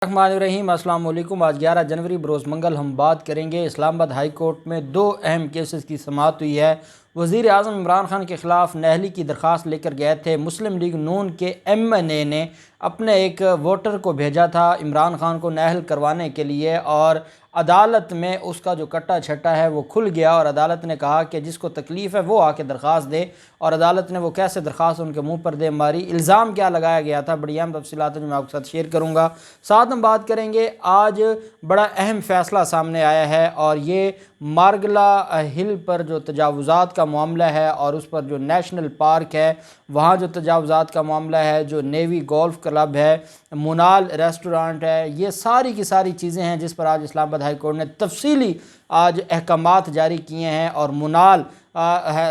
الرحمن السلام علیکم۔ آج 11 جنوری بروز منگل ہم بات کریں گے اسلام آباد ہائی کورٹ میں دو اہم کیسز کی سماعت ہوئی ہے۔ وزیر اعظم عمران خان کے خلاف نااہلی کی درخواست لے کر گئے تھے مسلم لیگ نون کے ایم این اے نے اپنے ایک ووٹر کو بھیجا تھا عمران خان کو نااہل کروانے کے لیے، اور عدالت میں اس کا جو کٹا چھٹا ہے وہ کھل گیا، اور عدالت نے کہا کہ جس کو تکلیف ہے وہ آ کے درخواست دے، اور عدالت نے وہ کیسے درخواست ان کے منہ پر دے ماری۔ الزام کیا لگایا گیا تھا، بڑی اہم تفصیلات جو میں آپ کے ساتھ شیئر کروں گا۔ ساتھ ہم بات کریں گے آج بڑا اہم فیصلہ سامنے آیا ہے، اور یہ مارگلا ہل پر جو تجاوزات کا معاملہ ہے اور اس پر جو نیشنل پارک ہے وہاں جو تجاوزات کا معاملہ ہے، جو نیوی گولف کلب ہے، منال ریسٹورانٹ ہے، یہ ساری کی ساری چیزیں ہیں جس پر آج اسلام آباد ہائی کورٹ نے تفصیلی آج احکامات جاری کیے ہیں، اور منال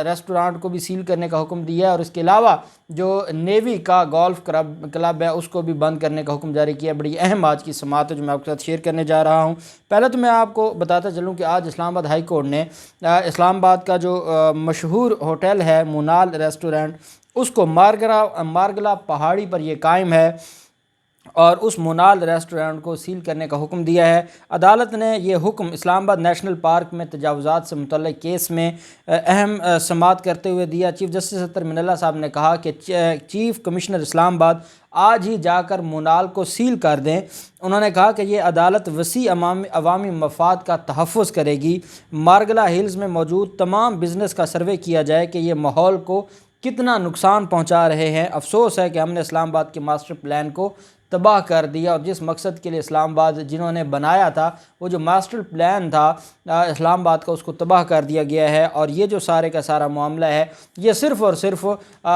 ریسٹورانٹ کو بھی سیل کرنے کا حکم دیا ہے، اور اس کے علاوہ جو نیوی کا گولف کلب ہے اس کو بھی بند کرنے کا حکم جاری کیا ہے۔ بڑی اہم آج کی سماعت ہے جو میں آپ کے ساتھ شیئر کرنے جا رہا ہوں۔ پہلے تو میں آپ کو بتاتا چلوں کہ آج اسلام آباد ہائی کورٹ نے اسلام آباد کا جو مشہور ہوٹل ہے منال ریسٹورانٹ، اس کو مارگلا پہاڑی پر یہ قائم ہے، اور اس منال ریسٹورانٹ کو سیل کرنے کا حکم دیا ہے۔ عدالت نے یہ حکم اسلام آباد نیشنل پارک میں تجاوزات سے متعلق کیس میں اہم سماعت کرتے ہوئے دیا۔ چیف جسٹس اطہر من اللہ صاحب نے کہا کہ چیف کمشنر اسلام آباد آج ہی جا کر منال کو سیل کر دیں۔ انہوں نے کہا کہ یہ عدالت وسیع عوامی مفاد کا تحفظ کرے گی۔ مارگلا ہلز میں موجود تمام بزنس کا سروے کیا جائے کہ یہ ماحول کو کتنا نقصان پہنچا رہے ہیں۔ افسوس ہے کہ ہم نے اسلام آباد کے ماسٹر پلان کو تباہ کر دیا، اور جس مقصد کے لیے اسلام آباد جنہوں نے بنایا تھا وہ جو ماسٹر پلان تھا اسلام آباد کا، اس کو تباہ کر دیا گیا ہے، اور یہ جو سارے کا سارا معاملہ ہے یہ صرف اور صرف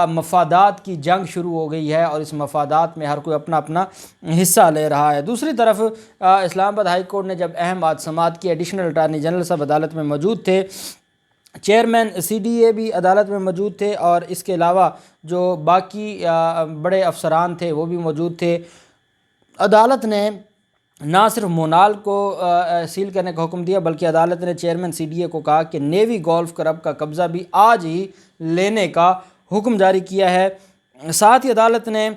مفادات کی جنگ شروع ہو گئی ہے، اور اس مفادات میں ہر کوئی اپنا اپنا حصہ لے رہا ہے۔ دوسری طرف اسلام آباد ہائی کورٹ نے جب اہم آج سماعت کی، ایڈیشنل اٹارنی جنرل صاحب عدالت میں موجود تھے، چیئرمین سی ڈی اے بھی عدالت میں موجود تھے، اور اس کے علاوہ جو باقی بڑے افسران تھے وہ بھی موجود تھے۔ عدالت نے نہ صرف منال کو سیل کرنے کا حکم دیا بلکہ عدالت نے چیئرمین سی ڈی اے کو کہا کہ نیوی گولف کلب کا قبضہ بھی آج ہی لینے کا حکم جاری کیا ہے۔ ساتھ ہی عدالت نے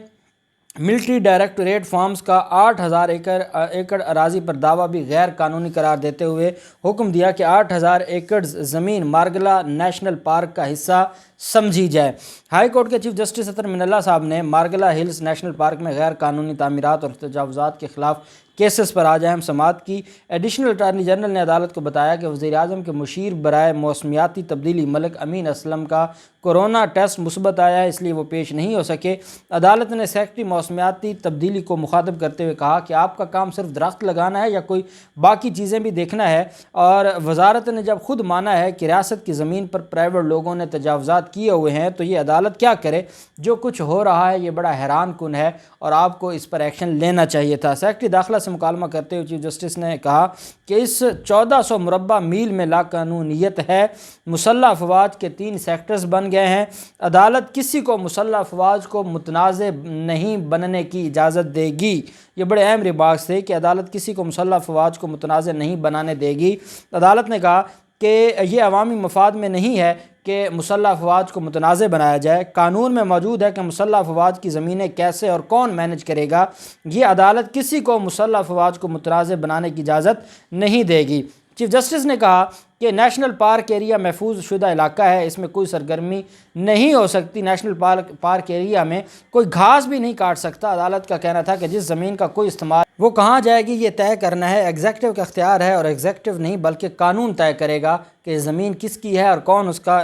ملٹری ڈائریکٹوریٹ فارمز کا 8000 ایکڑ اراضی پر دعویٰ بھی غیر قانونی قرار دیتے ہوئے حکم دیا کہ 8000 ایکڑ زمین مارگلا نیشنل پارک کا حصہ سمجھی جائے۔ ہائی کورٹ کے چیف جسٹس اطہر من اللہ صاحب نے مارگلا ہلز نیشنل پارک میں غیر قانونی تعمیرات اور تجاوزات کے خلاف کیسز پر آج اہم سماعت کی۔ ایڈیشنل اٹارنی جنرل نے عدالت کو بتایا کہ وزیر اعظم کے مشیر برائے موسمیاتی تبدیلی ملک امین اسلم کا کورونا ٹیسٹ مثبت آیا ہے، اس لیے وہ پیش نہیں ہو سکے۔ عدالت نے سیکرٹری موسمیاتی تبدیلی کو مخاطب کرتے ہوئے کہا کہ آپ کا کام صرف درخت لگانا ہے یا کوئی باقی چیزیں بھی دیکھنا ہے، اور وزارت نے جب خود مانا ہے کہ ریاست کی زمین پر پرائیویٹ لوگوں نے تجاوزات کیے ہوئے ہیں تو یہ عدالت کیا کرے؟ جو کچھ ہو رہا ہے یہ بڑا حیران کن ہے، اور آپ کو اس پر ایکشن لینا چاہیے تھا۔ سیکرٹری داخلہ سے مکالمہ کرتے ہوئے چیف جسٹس نے کہا کہ اس 1400 مربع میل میں لاقانونیت ہے، مسلح افواج کے 3 سیکٹرز بن گئے ہیں۔ عدالت کسی کو مسلح افواج کو متنازع نہیں بننے کی اجازت دے گی۔ یہ بڑے اہم ریمارکس تھے کہ عدالت کسی کو مسلح افواج کو متنازع نہیں بنانے دے گی۔ عدالت نے کہا کہ یہ عوامی مفاد میں نہیں ہے کہ مسلح افواج کو متنازع بنایا جائے، قانون میں موجود ہے کہ مسلح افواج کی زمینیں کیسے اور کون مینج کرے گا، یہ عدالت کسی کو مسلح افواج کو متنازع بنانے کی اجازت نہیں دے گی۔ چیف جسٹس نے کہا کہ نیشنل پارک ایریا محفوظ شدہ علاقہ ہے، اس میں کوئی سرگرمی نہیں ہو سکتی، نیشنل پارک ایریا میں کوئی گھاس بھی نہیں کاٹ سکتا۔ عدالت کا کہنا تھا کہ جس زمین کا کوئی استعمال وہ کہاں جائے گی یہ طے کرنا ہے، ایگزیکٹو کا اختیار ہے، اور ایگزیکٹو نہیں بلکہ قانون طے کرے گا کہ زمین کس کی ہے اور کون اس کا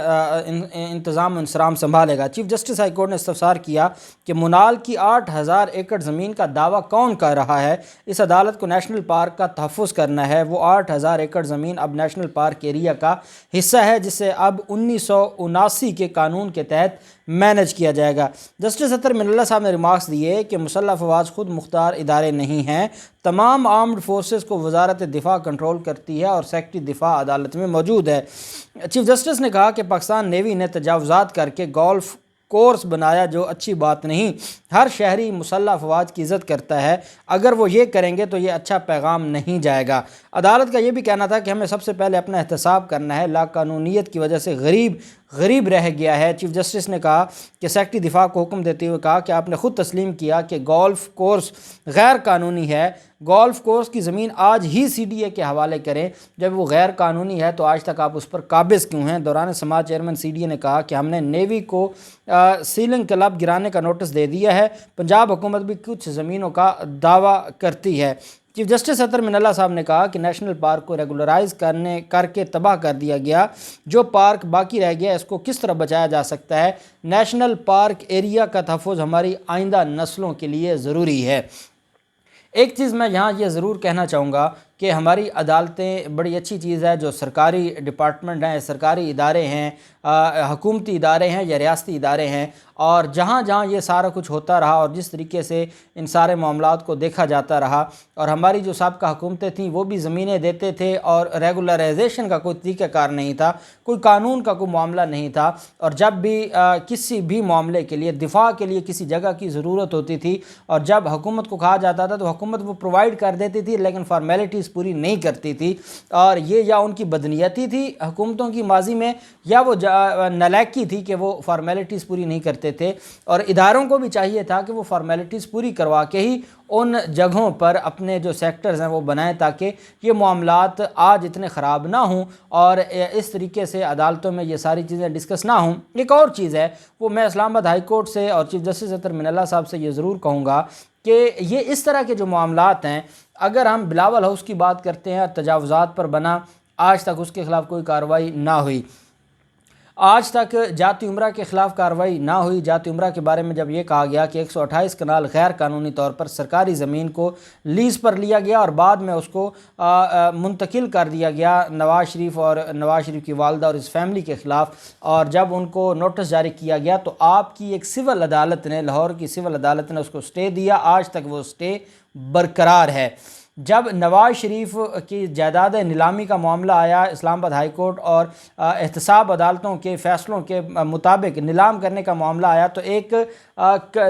انتظام و انصرام سنبھالے گا۔ چیف جسٹس ہائی کورٹ نے استفسار کیا کہ منال کی 8000 ایکڑ زمین کا دعویٰ کون کر رہا ہے؟ اس عدالت کو نیشنل پارک کا تحفظ کرنا ہے۔ وہ 8000 ایکڑ زمین اب نیشنل پارک ایریا کا حصہ ہے جسے اب 1979 کے قانون کے تحت مینج کیا جائے گا۔ جسٹس اطہر من اللہ صاحب نے ریمارکس دیے کہ مسلح افواج خود مختار ادارے نہیں ہیں، تمام آرمڈ فورسز کو وزارت دفاع کنٹرول کرتی ہے، اور سیکرٹری دفاع عدالت میں موجود ہے۔ چیف جسٹس نے کہا کہ پاکستان نیوی نے تجاوزات کر کے گولف کورس بنایا جو اچھی بات نہیں، ہر شہری مسلح افواج کی عزت کرتا ہے، اگر وہ یہ کریں گے تو یہ اچھا پیغام نہیں جائے گا۔ عدالت کا یہ بھی کہنا تھا کہ ہمیں سب سے پہلے اپنا احتساب کرنا ہے، لا قانونیت کی وجہ سے غریب رہ گیا ہے۔ چیف جسٹس نے کہا کہ سیکرٹری دفاع کو حکم دیتے ہوئے کہا کہ آپ نے خود تسلیم کیا کہ گولف کورس غیر قانونی ہے، گولف کورس کی زمین آج ہی سی ڈی اے کے حوالے کریں، جب وہ غیر قانونی ہے تو آج تک آپ اس پر قابض کیوں ہیں؟ دوران سماعت چیئرمین سی ڈی اے نے کہا کہ ہم نے نیوی کو سیلنگ کلب گرانے کا نوٹس دے دیا ہے، پنجاب حکومت بھی کچھ زمینوں کا دعویٰ کرتی ہے۔ چیف جسٹس اطہر من اللہ صاحب نے کہا کہ نیشنل پارک کو ریگولرائز کر کے تباہ کر دیا گیا، جو پارک باقی رہ گیا اس کو کس طرح بچایا جا سکتا ہے؟ نیشنل پارک ایریا کا تحفظ ہماری آئندہ نسلوں کے لیے ضروری ہے۔ ایک چیز میں یہاں یہ ضرور کہنا چاہوں گا کہ ہماری عدالتیں بڑی اچھی چیز ہے، جو سرکاری ڈپارٹمنٹ ہیں، سرکاری ادارے ہیں، حکومتی ادارے ہیں یا ریاستی ادارے ہیں، اور جہاں جہاں یہ سارا کچھ ہوتا رہا اور جس طریقے سے ان سارے معاملات کو دیکھا جاتا رہا، اور ہماری جو سابقہ حکومتیں تھیں وہ بھی زمینیں دیتے تھے اور ریگولرائزیشن کا کوئی طریقہ کار نہیں تھا، کوئی قانون کا کوئی معاملہ نہیں تھا، اور جب بھی کسی بھی معاملے کے لیے دفاع کے لیے کسی جگہ کی ضرورت ہوتی تھی اور جب حکومت کو کہا جاتا تھا تو حکومت وہ پرووائڈ کر دیتی تھی، لیکن فارمیلٹیز پوری نہیں کرتی تھی، اور یہ یا ان کی بدنیتی تھی حکومتوں کی ماضی میں، یا وہ نالائکی تھی کہ وہ فارمیلٹیز پوری نہیں کرتے تھے، اور اداروں کو بھی چاہیے تھا کہ وہ فارمیلٹیز پوری کروا کے ہی ان جگہوں پر اپنے جو سیکٹرز ہیں وہ بنائیں، تاکہ یہ معاملات آج اتنے خراب نہ ہوں اور اس طریقے سے عدالتوں میں یہ ساری چیزیں ڈسکس نہ ہوں۔ ایک اور چیز ہے، وہ میں اسلام آباد ہائی کورٹ سے اور چیف جسٹس اطہر من اللہ صاحب سے یہ ضرور کہوں گا کہ یہ اس طرح کے جو معاملات ہیں، اگر ہم بلاول ہاؤس کی بات کرتے ہیں، تجاوزات پر بنا، آج تک اس کے خلاف کوئی کارروائی نہ ہوئی، آج تک جاتی عمرہ کے خلاف کارروائی نہ ہوئی۔ جاتی عمرہ کے بارے میں جب یہ کہا گیا کہ 128 کنال غیر قانونی طور پر سرکاری زمین کو لیز پر لیا گیا اور بعد میں اس کو منتقل کر دیا گیا نواز شریف اور نواز شریف کی والدہ اور اس فیملی کے خلاف، اور جب ان کو نوٹس جاری کیا گیا تو آپ کی ایک سول عدالت نے، لاہور کی سول عدالت نے اس کو سٹے دیا، آج تک وہ سٹے برقرار ہے۔ جب نواز شریف کی جائیداد نیلامی کا معاملہ آیا، اسلام آباد ہائی کورٹ اور احتساب عدالتوں کے فیصلوں کے مطابق نیلام کرنے کا معاملہ آیا، تو ایک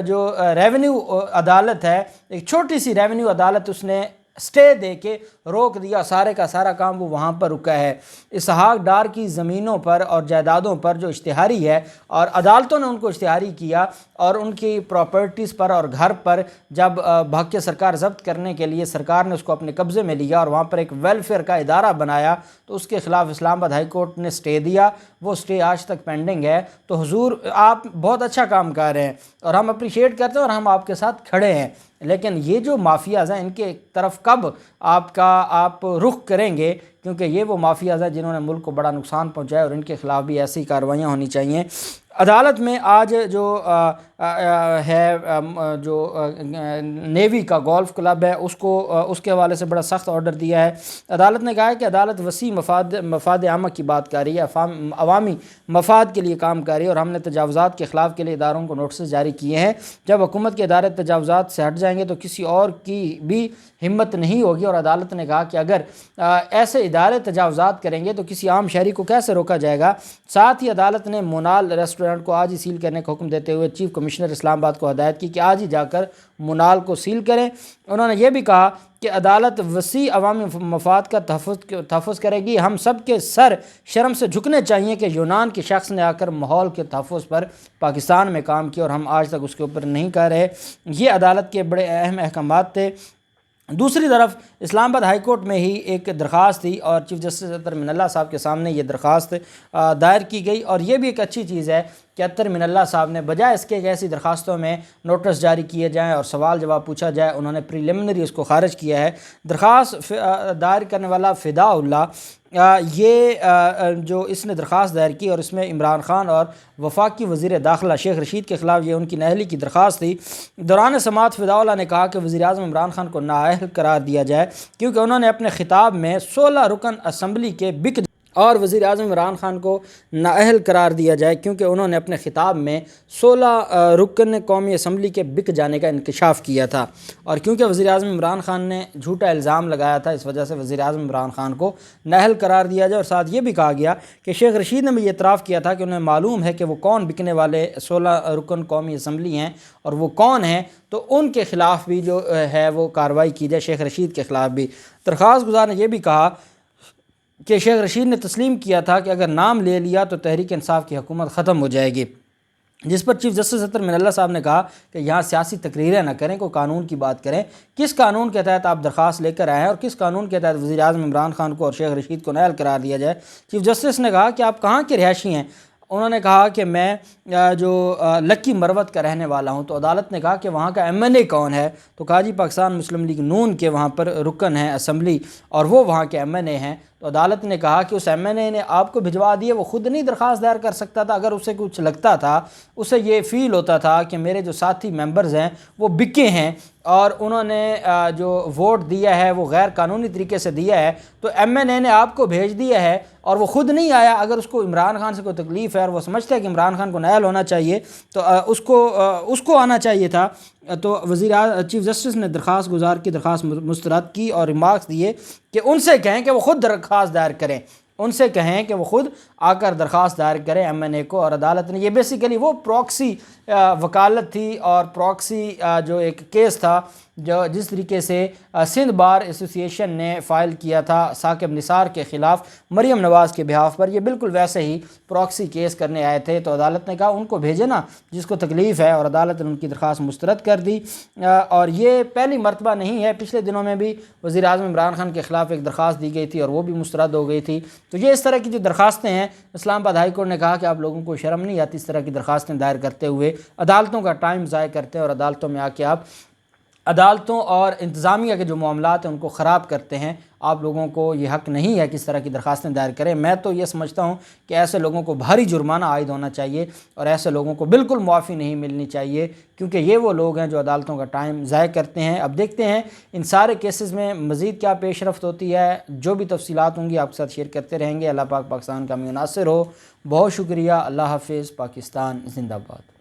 جو ریونیو عدالت ہے، ایک چھوٹی سی ریونیو عدالت، اس نے سٹے دے کے روک دیا، سارے کا سارا کام وہ وہاں پر رکا ہے۔ اسحاق ڈار کی زمینوں پر اور جائیدادوں پر جو اشتہاری ہے، اور عدالتوں نے ان کو اشتہاری کیا، اور ان کی پراپرٹیز پر اور گھر پر جب بھاگ کے سرکار ضبط کرنے کے لیے سرکار نے اس کو اپنے قبضے میں لیا اور وہاں پر ایک ویلفیئر کا ادارہ بنایا، تو اس کے خلاف اسلام آباد ہائی کورٹ نے سٹے دیا، وہ سٹے آج تک پینڈنگ ہے۔ تو حضور آپ بہت اچھا کام کر رہے ہیں اور ہم اپریشیٹ کرتے ہیں اور ہم آپ کے ساتھ کھڑے ہیں، لیکن یہ جو مافیاز ہیں ان کے طرف کب آپ رخ کریں گے؟ کیونکہ یہ وہ مافیاز ہیں جنہوں نے ملک کو بڑا نقصان پہنچایا، اور ان کے خلاف بھی ایسی کارروائیاں ہونی چاہیے۔ عدالت میں آج جو ہے جو نیوی کا گولف کلب ہے، اس کے حوالے سے بڑا سخت آرڈر دیا ہے۔ عدالت نے کہا ہے کہ عدالت وسیع مفاد عامہ کی بات کر رہی ہے، عوامی مفاد کے لیے کام کر رہی ہے، اور ہم نے تجاوزات کے خلاف کے لیے اداروں کو نوٹسز جاری کیے ہیں۔ جب حکومت کے ادارے تجاوزات سے ہٹ جائیں گے تو کسی اور کی بھی ہمت نہیں ہوگی، اور عدالت نے کہا کہ اگر ایسے ادارے تجاوزات کریں گے تو کسی عام شہری کو کیسے روکا جائے گا؟ ساتھ ہی عدالت نے مونال ریسٹورنٹ کو آج ہی سیل کرنے کا حکم دیتے ہوئے چیف کمشنر اسلام آباد کو ہدایت کی کہ آج ہی جا کر مونال کو سیل کریں۔ انہوں نے یہ بھی کہا کہ عدالت وسیع عوامی مفاد کا تحفظ کرے گی، ہم سب کے سر شرم سے جھکنے چاہیے کہ یونان کے شخص نے آ کر ماحول کے تحفظ پر پاکستان میں کام کیا اور ہم آج تک اس کے اوپر نہیں کر رہے۔ یہ عدالت کے بڑے اہم احکامات تھے۔ دوسری طرف اسلام آباد ہائی کورٹ میں ہی ایک درخواست تھی، اور چیف جسٹس اطہر من اللہ صاحب کے سامنے یہ درخواست دائر کی گئی، اور یہ بھی ایک اچھی چیز ہے کہ اطہر من اللہ صاحب نے بجائے اس کے کہ ایسی درخواستوں میں نوٹس جاری کیے جائیں اور سوال جواب پوچھا جائے، انہوں نے پریلیمنری اس کو خارج کیا ہے۔ درخواست دائر کرنے والا فدا اللہ، یہ جو اس نے درخواست دائر کی، اور اس میں عمران خان اور وفاقی وزیر داخلہ شیخ رشید کے خلاف یہ ان کی نااہلی کی درخواست تھی۔ دوران سماعت فدا اللہ نے کہا کہ وزیر اعظم عمران خان کو نااہل قرار دیا جائے، کیونکہ انہوں نے اپنے خطاب میں 16 رکن اسمبلی کے اور وزیر اعظم عمران خان کو نااہل قرار دیا جائے، کیونکہ انہوں نے اپنے خطاب میں 16 رکن قومی اسمبلی کے بک جانے کا انکشاف کیا تھا، اور کیونکہ وزیر اعظم عمران خان نے جھوٹا الزام لگایا تھا، اس وجہ سے وزیر اعظم عمران خان کو نااہل قرار دیا جائے۔ اور ساتھ یہ بھی کہا گیا کہ شیخ رشید نے بھی یہ اعتراف کیا تھا کہ انہیں معلوم ہے کہ وہ کون بکنے والے 16 رکن قومی اسمبلی ہیں اور وہ کون ہیں، تو ان کے خلاف بھی جو ہے وہ کارروائی کی جائے، شیخ رشید کے خلاف بھی۔ درخواست گزار نے یہ بھی کہا کہ شیخ رشید نے تسلیم کیا تھا کہ اگر نام لے لیا تو تحریک انصاف کی حکومت ختم ہو جائے گی، جس پر چیف جسٹس اطہر من اللہ صاحب نے کہا کہ یہاں سیاسی تقریریں نہ کریں، کوئی قانون کی بات کریں، کس قانون کے تحت آپ درخواست لے کر آئے ہیں اور کس قانون کے تحت وزیر اعظم عمران خان کو اور شیخ رشید کو نااہل قرار دیا جائے۔ چیف جسٹس نے کہا کہ آپ کہاں کے رہائشی ہیں؟ انہوں نے کہا کہ میں جو لکی مروت کا رہنے والا ہوں، تو عدالت نے کہا کہ وہاں کا ایم این اے کون ہے؟ تو کہا جی پاکستان مسلم لیگ نون کے وہاں پر رکن ہیں اسمبلی اور وہ وہاں کے ایم این اے ہیں۔ تو عدالت نے کہا کہ اس ایم این اے نے آپ کو بھجوا دیے، وہ خود نہیں درخواست دائر کر سکتا تھا؟ اگر اسے کچھ لگتا تھا، اسے یہ فیل ہوتا تھا کہ میرے جو ساتھی ممبرز ہیں وہ بکے ہیں اور انہوں نے جو ووٹ دیا ہے وہ غیر قانونی طریقے سے دیا ہے، تو ایم این اے نے آپ کو بھیج دیا ہے اور وہ خود نہیں آیا، اگر اس کو عمران خان سے کوئی تکلیف ہے اور وہ سمجھتا ہے کہ عمران خان کو نااہل ہونا چاہیے تو اس کو آنا چاہیے تھا۔ تو چیف جسٹس نے درخواست گزار کی درخواست مسترد کی اور ریمارکس دیے کہ ان سے کہیں کہ وہ خود درخواست دائر کریں، ان سے کہیں کہ وہ خود آ کر درخواست دائر کریں ایم این اے کو۔ اور عدالت نے یہ بیسیکلی وہ پراکسی وکالت تھی اور پراکسی جو ایک کیس تھا جو جس طریقے سے سندھ بار ایسوسی ایشن نے فائل کیا تھا ثاقب نثار کے خلاف مریم نواز کے بہاف پر، یہ بالکل ویسے ہی پراکسی کیس کرنے آئے تھے۔ تو عدالت نے کہا ان کو بھیجے نا جس کو تکلیف ہے، اور عدالت نے ان کی درخواست مسترد کر دی۔ اور یہ پہلی مرتبہ نہیں ہے، پچھلے دنوں میں بھی وزیر اعظم عمران خان کے خلاف ایک درخواست دی گئی تھی اور وہ بھی مسترد ہو گئی تھی۔ تو یہ اس طرح کی جو درخواستیں ہیں، اسلام آباد ہائی کورٹ نے کہا کہ آپ لوگوں کو شرم نہیں آتی اس طرح کی درخواستیں دائر کرتے ہوئے، عدالتوں کا ٹائم ضائع کرتے ہیں اور عدالتوں میں آ کے آپ عدالتوں اور انتظامیہ کے جو معاملات ہیں ان کو خراب کرتے ہیں۔ آپ لوگوں کو یہ حق نہیں ہے کہ اس طرح کی درخواستیں دائر کریں۔ میں تو یہ سمجھتا ہوں کہ ایسے لوگوں کو بھاری جرمانہ عائد ہونا چاہیے اور ایسے لوگوں کو بالکل معافی نہیں ملنی چاہیے، کیونکہ یہ وہ لوگ ہیں جو عدالتوں کا ٹائم ضائع کرتے ہیں۔ اب دیکھتے ہیں ان سارے کیسز میں مزید کیا پیش رفت ہوتی ہے، جو بھی تفصیلات ہوں گی آپ کے ساتھ شیئر کرتے رہیں گے۔ اللہ پاک پاکستان کا حامی و ناصر ہو۔ بہت شکریہ۔ اللہ حافظ۔ پاکستان زندہ باد۔